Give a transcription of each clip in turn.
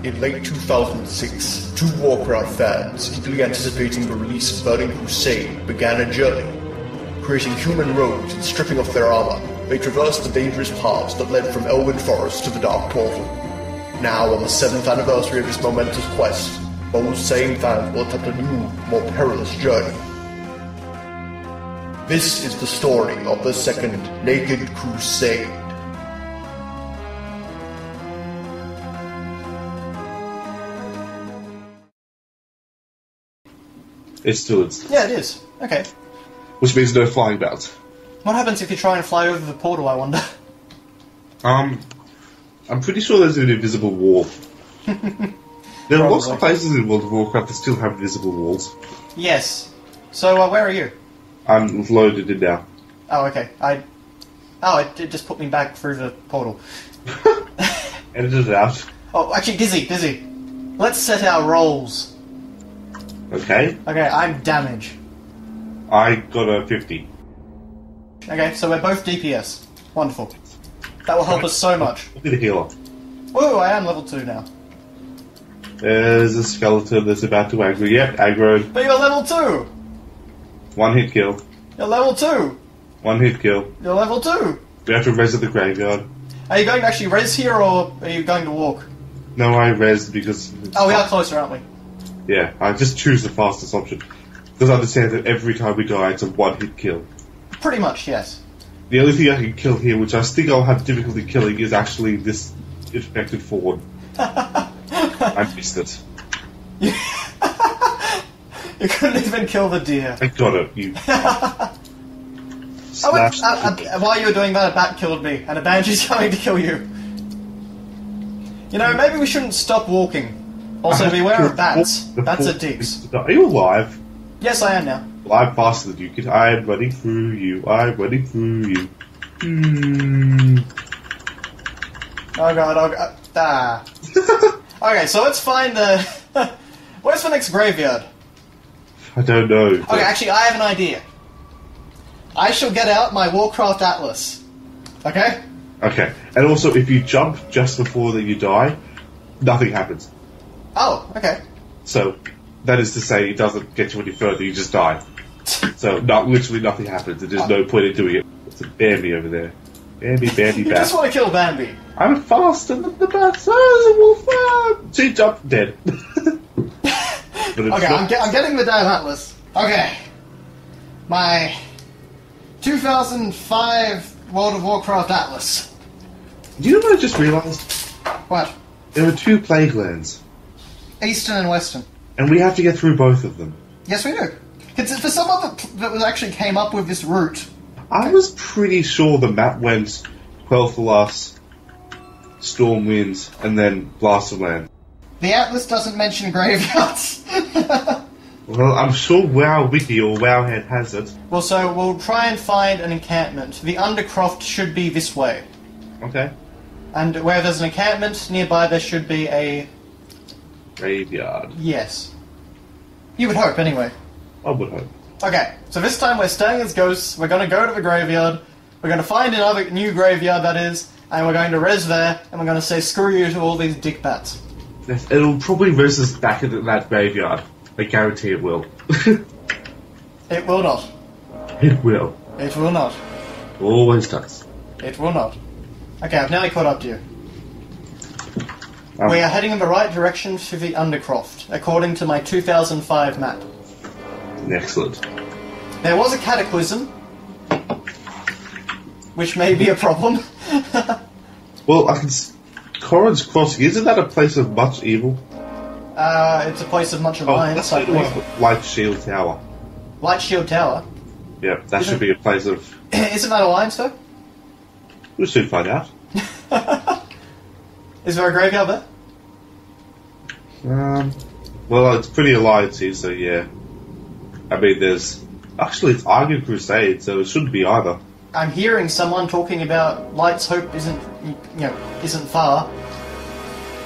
In late 2006, two Warcraft fans, eagerly anticipating the release of Burning Crusade, began a journey. Creating human rogues and stripping off their armor, they traversed the dangerous paths that led from Elwyn Forest to the Dark Portal. Now, on the 7th anniversary of this momentous quest, those same fans will attempt a new, more perilous journey. This is the story of the second Naked Crusade. It's still it's Yeah, it is. Okay. which means no flying bounce. What happens if you try and fly over the portal, I wonder? I'm pretty sure there's an invisible wall. There are lots of places in World of Warcraft that still have invisible walls. Yes. So, where are you? I'm loaded in now. Oh, okay. It just put me back through the portal. Edit it out. Oh, actually, Dizzy. Let's set our roles. Okay. Okay, I'm damage. I got a 50. Okay, so we're both DPS. Wonderful. That will help us so much. Look at the healer. Woo, I am level 2 now. There's a skeleton that's about to aggro. Yep, aggroed. But you're level 2! One hit kill. You're level 2! One hit kill. You're level 2! We have to res at the graveyard. Are you going to actually res here, or are you going to walk? No, I res because... Oh, we are closer, aren't we? Yeah, I just choose the fastest option. Because I understand that every time we die, it's a one-hit kill. Pretty much, yes. The only thing I can kill here, which I think I'll have difficulty killing, is actually this infected fawn. I missed it. You couldn't even kill the deer. I got it, you... While you were doing that, a bat killed me, and a banshee's coming to kill you. You know, maybe we shouldn't stop walking. Also, beware of bats. Bats are dicks. Are you alive? Yes, I am now. Well, I'm faster than you, kid. I'm running through you. I'm running through you. Oh god, ah. Okay, so let's find the... Where's the next graveyard? I don't know. Okay, actually, I have an idea. I shall get out my Warcraft Atlas. Okay? Okay. And also, if you jump just before that you die, nothing happens. Oh, okay. So, that is to say, it doesn't get you any further, you just die. So, literally nothing happens, and there's no point in doing it. It's a Bambi over there. Bambi, You bat. just want to kill Bambi. I'm faster than the bat, so the wolf. She jumped dead. Okay, I'm getting the damn Atlas. Okay. My 2005 World of Warcraft Atlas. Do you know what I just realised? What? There are two plague lands, Eastern and Western. and we have to get through both of them. Yes, we do. It's for someone that actually came up with this route. I was pretty sure the map went Quel'Thalas, Storm Winds, and then Blast of Land. The Atlas doesn't mention graveyards. Well, I'm sure WoW Wiki or WoWhead has it. Well, so we'll try and find an encampment. The Undercroft should be this way. Okay. And where there's an encampment, nearby there should be a... Graveyard. Yes. You would hope, anyway. I would hope. Okay, so this time we're staying as ghosts, we're going to go to the graveyard, we're going to find another new graveyard, that is, and we're going to res there, and we're going to say screw you to all these dick bats. It'll probably res us back into that graveyard. I guarantee it will. It will not. It will. It will not. Always does. It will not. Okay, I've nearly caught up to you. We are heading in the right direction to the Undercroft, according to my 2005 map. Excellent. There was a cataclysm, which may be a problem. Well, I can... Corrin's Crossing, isn't that a place of much evil? It's a place of much alliance, I believe. Light Shield Tower. Light Shield Tower? Yeah, that should be a place of... Isn't that alliance, though? We'll soon find out. Is there a graveyard there? Well, it's pretty alliancey, so yeah. I mean, there's... Actually, it's Iron Crusade, so it shouldn't be either. I'm hearing someone talking about Light's Hope isn't far.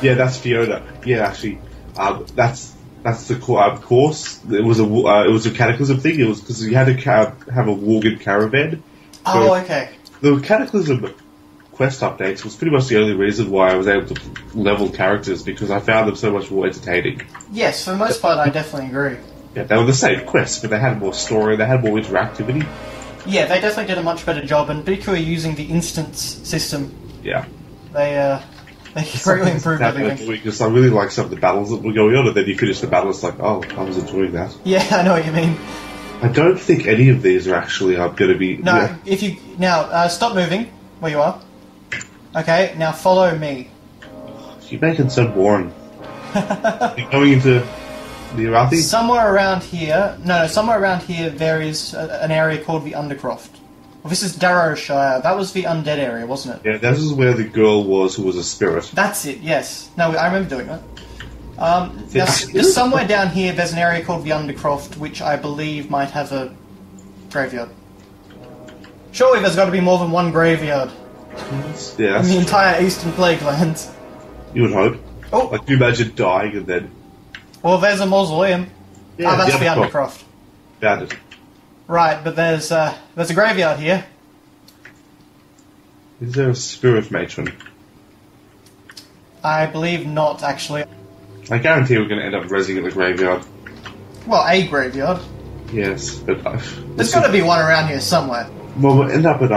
Yeah, that's Fiona. Yeah, actually, that's the course. It was a cataclysm thing. It was because you had to have a Worgen caravan. Oh, okay. The cataclysm quest updates was pretty much the only reason why I was able to level characters, because I found them so much more entertaining. Yes, for the most part, I definitely agree. Yeah, they were the same quests, but they had more story, they had more interactivity. Yeah, they definitely did a much better job, and particularly using the instance system, Yeah. they greatly improved everything. Because I really like some of the battles that were going on, and then you finish the battle, it's like, oh, I was enjoying that. Yeah, I know what you mean. I don't think any of these are actually going to be... No, Yeah. if you... Now, stop moving, where you are. Okay, now follow me. You're making it so boring. You're going into the Arathi? Somewhere around here... No, somewhere around here there is an area called the Undercroft. Well, this is Darrowshire. That was the undead area, wasn't it? Yeah, this is where the girl was who was a spirit. That's it, yes. No, I remember doing that. Now, just somewhere down here, there's an area called the Undercroft, which I believe might have a graveyard. Surely there's got to be more than one graveyard Yes. in the entire Eastern Plague Lands. You would hope. Oh, Like, you imagine dying and then... well, there's a mausoleum. Yeah, That's the Undercroft. Undercroft. Found it. Right, but there's a graveyard here. Is there a spirit matron? I believe not, actually. I guarantee we're going to end up rezzing at the graveyard. Well, a graveyard. Yes, but... There's got to be one around here somewhere. Well, we'll end up at,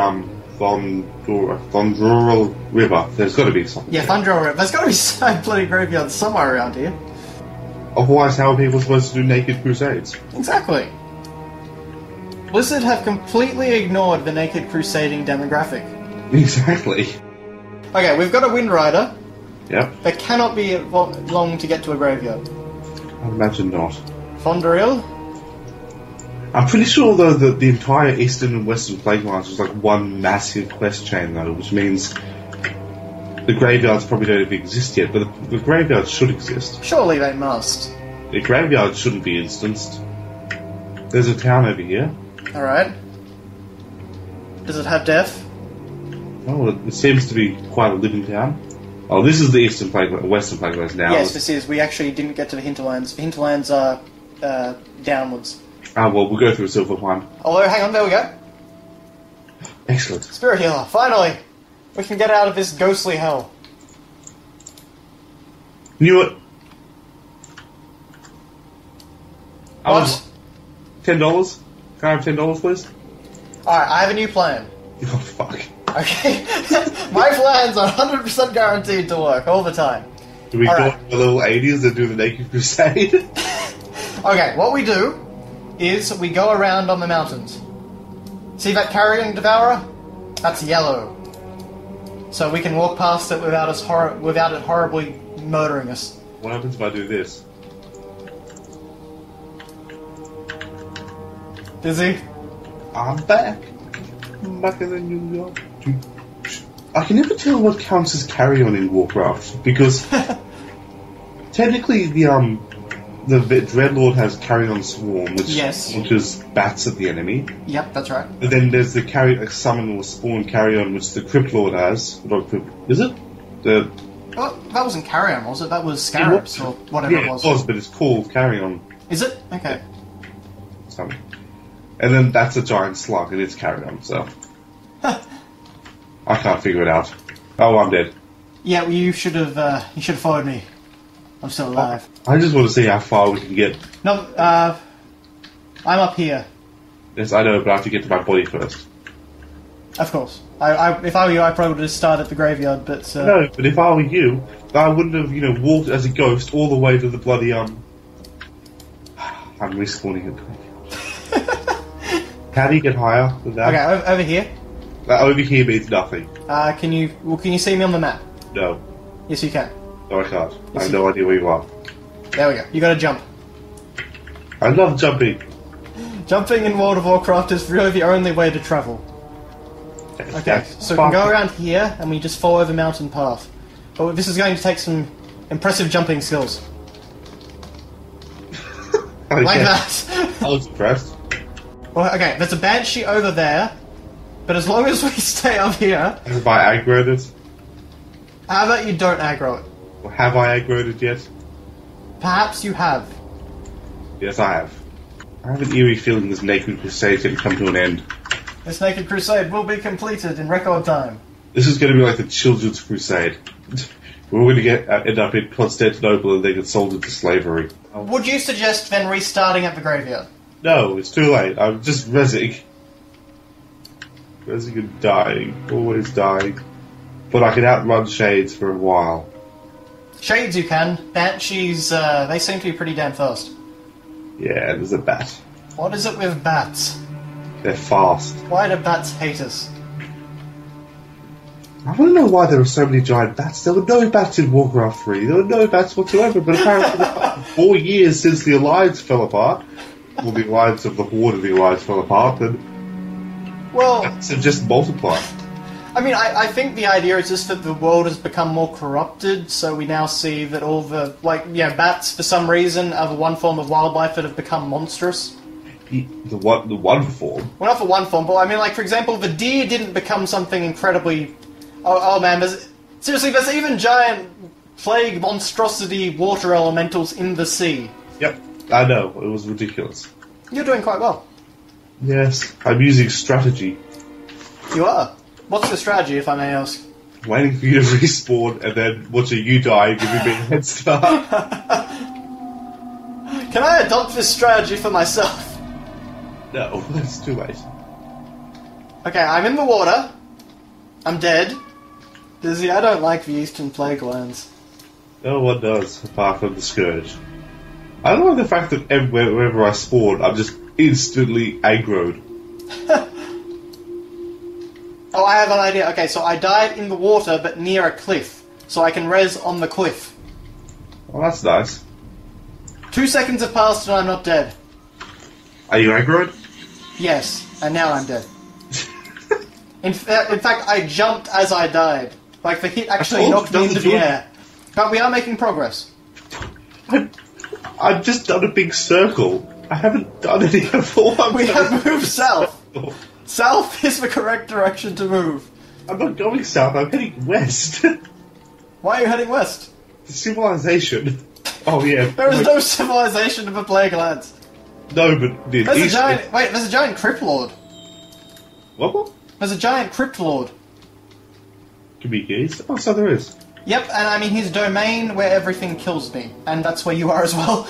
Thondrural River. There's got to be something. Yeah, Thundra River. There's got to be some bloody graveyard somewhere around here. Otherwise, how are people supposed to do naked crusades? Exactly. Blizzard have completely ignored the naked crusading demographic. Exactly. Okay, we've got a Wind Rider. Yep. There cannot be long to get to a graveyard. I imagine not. Fondoril? I'm pretty sure, though, that the entire Eastern and Western Plague Lines was like one massive quest chain, though, which means the graveyards probably don't even exist yet, but the graveyards should exist. Surely they must. The graveyards shouldn't be instanced. There's a town over here. Alright. Does it have death? Oh, it seems to be quite a living town. Oh, this is the Eastern Plague, Western Plague Lines now. Yes, this is. We actually didn't get to the hinterlands. The hinterlands are downwards. Ah, well, we'll go through Silver Pine. Although, hang on, there we go. Excellent. Spirit Healer, finally! We can get out of this ghostly hell. Knew it. What? $10? Can I have $10, please? Alright, I have a new plan. Oh, fuck. Okay? My plans are 100% guaranteed to work all the time. Do we go Alright. to the little 80s and do the Naked Crusade? Okay, what we do is we go around on the mountains. See that carrion devourer? That's yellow. So we can walk past it without it horribly murdering us. What happens if I do this? Dizzy? I'm back. I'm back in New York. I can never tell what counts as carry-on in Warcraft, because technically the Dreadlord has carry-on swarm, which Yes. launches bats at the enemy. Yep, that's right. But then there's the summon or spawn carry-on, which the Crypt Lord has. Is it? Oh, that wasn't carrion, was it? That was scarabs, or whatever Yeah, it was. but it's called carry-on Is it? Okay. summon. And then that's a giant slug, and it's carry-on, so... I can't figure it out. Oh, I'm dead. Yeah, well, you should have followed me. I'm still alive. I just want to see how far we can get. No, I'm up here. Yes, I know, but I have to get to my body first. Of course. If I were you, I probably would have started at the graveyard, but... No, but if I were you, I wouldn't have, walked as a ghost all the way to the bloody, I'm respawning it. How do you get higher than that? Okay, over here. Over here means nothing. Can you see me on the map? No. Yes, you can. No, I can't. I Yes, have no idea where you are. There we go. You gotta jump. I love jumping. Jumping in World of Warcraft is really the only way to travel. Okay, That's so we can go around here, and we just follow the mountain path. But this is going to take some impressive jumping skills. Okay. Like that. I was impressed. Well, okay, there's a banshee over there, but as long as we stay up here... Have I aggroed it? How about you don't aggro it? Or have I aggroed it yet? Perhaps you have. Yes, I have. I have an eerie feeling this Naked Crusade is going to come to an end. This Naked Crusade will be completed in record time. This is going to be like the Children's Crusade. We're going to end up in Constantinople and they get sold into slavery. Would you suggest then restarting at the graveyard? No, it's too late. I'm just rezzing. Rezzing and dying. Always dying. But I can outrun Shades for a while. Shades you can. Banshees, they seem to be pretty damn fast. Yeah, there's a bat. What is it with bats? They're fast. Why do bats hate us? I don't know why there were so many giant bats. There were no bats in Warcraft 3. There were no bats whatsoever, but apparently 4 years since the Alliance fell apart, well, the Alliance of the Horde of the Alliance fell apart, and bats have just multiplied. I mean, I think the idea is just that the world has become more corrupted, so we now see that all the, bats, for some reason, are the one form of wildlife that have become monstrous. The one form? Well, not for one form, but I mean, for example, the deer didn't become something incredibly... Oh man, there's even giant plague monstrosity water elementals in the sea. Yep, I know, it was ridiculous. You're doing quite well. Yes, I'm using strategy. You are? What's your strategy, if I may ask? Waiting for you to respawn and then watching you die and giving me a head start. Can I adopt this strategy for myself? No, it's too late. Okay, I'm in the water. I'm dead. Dizzy, I don't like the Eastern Plague Lands. No one does, apart from the Scourge. I don't like the fact that wherever I spawn, I'm just instantly aggroed. Oh, I have an idea. Okay, so I died in the water, but near a cliff. So I can res on the cliff. Oh, that's nice. 2 seconds have passed and I'm not dead. Are you aggroed? Yes, and now I'm dead. In fact, I jumped as I died. Like, the hit actually knocked me into the air. But we are making progress. I've just done a big circle. I haven't done any of all. We have moved south. South is the correct direction to move. I'm not going south, I'm heading west. Why are you heading west? Civilization. Oh, yeah. There is no civilization in the Plague Lands. No, but... There's a giant Crypt Lord. What? There's a giant Crypt Lord. Kamikis? Oh, so there is. Yep, and I mean his domain where everything kills me. And that's where you are as well.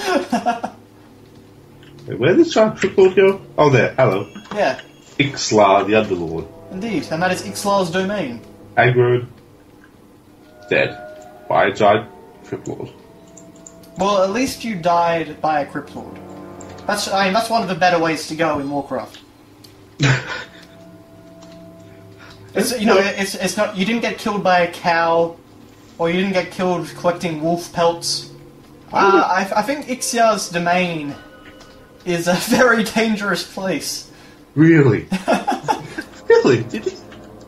Wait, where did this giant Crypt Lord go? Oh, there. Hello. Yeah. Ixlar, the Underlord. Indeed, and that is Ixlar's domain. Aggroed. Dead. By a giant Crypt Lord. Well, at least you died by a Crypt Lord. That's one of the better ways to go in Warcraft. It's not. You didn't get killed by a cow, or you didn't get killed collecting wolf pelts. I think Ixlar's domain is a very dangerous place. Really? Really?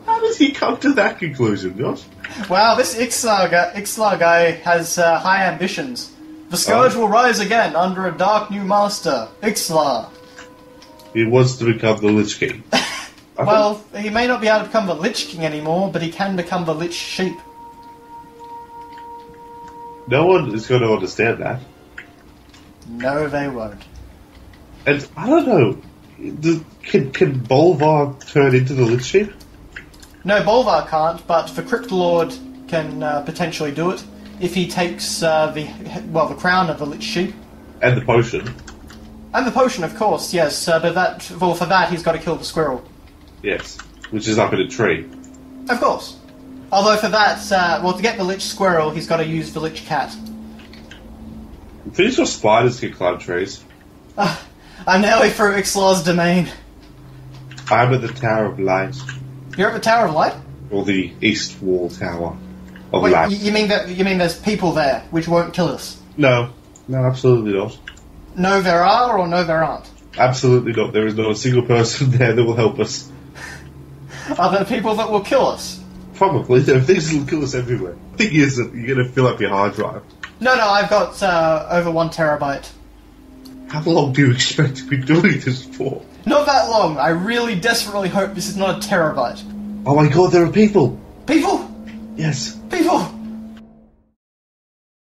How did he come to that conclusion, Josh? Wow, this Ixlar guy has high ambitions. The Scourge will rise again under a dark new master, Ixlar. He wants to become the Lich King. Well, he may not be able to become the Lich King anymore, but he can become the Lich Sheep. No one is going to understand that. No, they won't. And, I don't know, can Bolvar turn into the Lich Sheep? No, Bolvar can't, but the Crypt Lord can potentially do it if he takes the crown of the Lich Sheep. And the potion. And the potion, of course, yes, but for that he's got to kill the squirrel. Yes, which is up in a tree. Of course. Although for that, to get the Lich Squirrel, he's got to use the Lich Cat. I'm pretty sure spiders can climb trees. I'm nearly through Ixlar's domain. I'm at the Tower of Light. You're at the Tower of Light? Or the East Wall Tower of Wait, Light. You mean there's people there, which won't kill us? No, absolutely not. No there are, or no there aren't? Absolutely not. There is not a single person there that will help us. Are there people that will kill us? Probably. There are things that will kill us everywhere. The thing is that you're going to fill up your hard drive. No, I've got over 1 terabyte. How long do you expect to be doing this for? Not that long. I really desperately hope this is not a terabyte. Oh my god, there are people! People? Yes.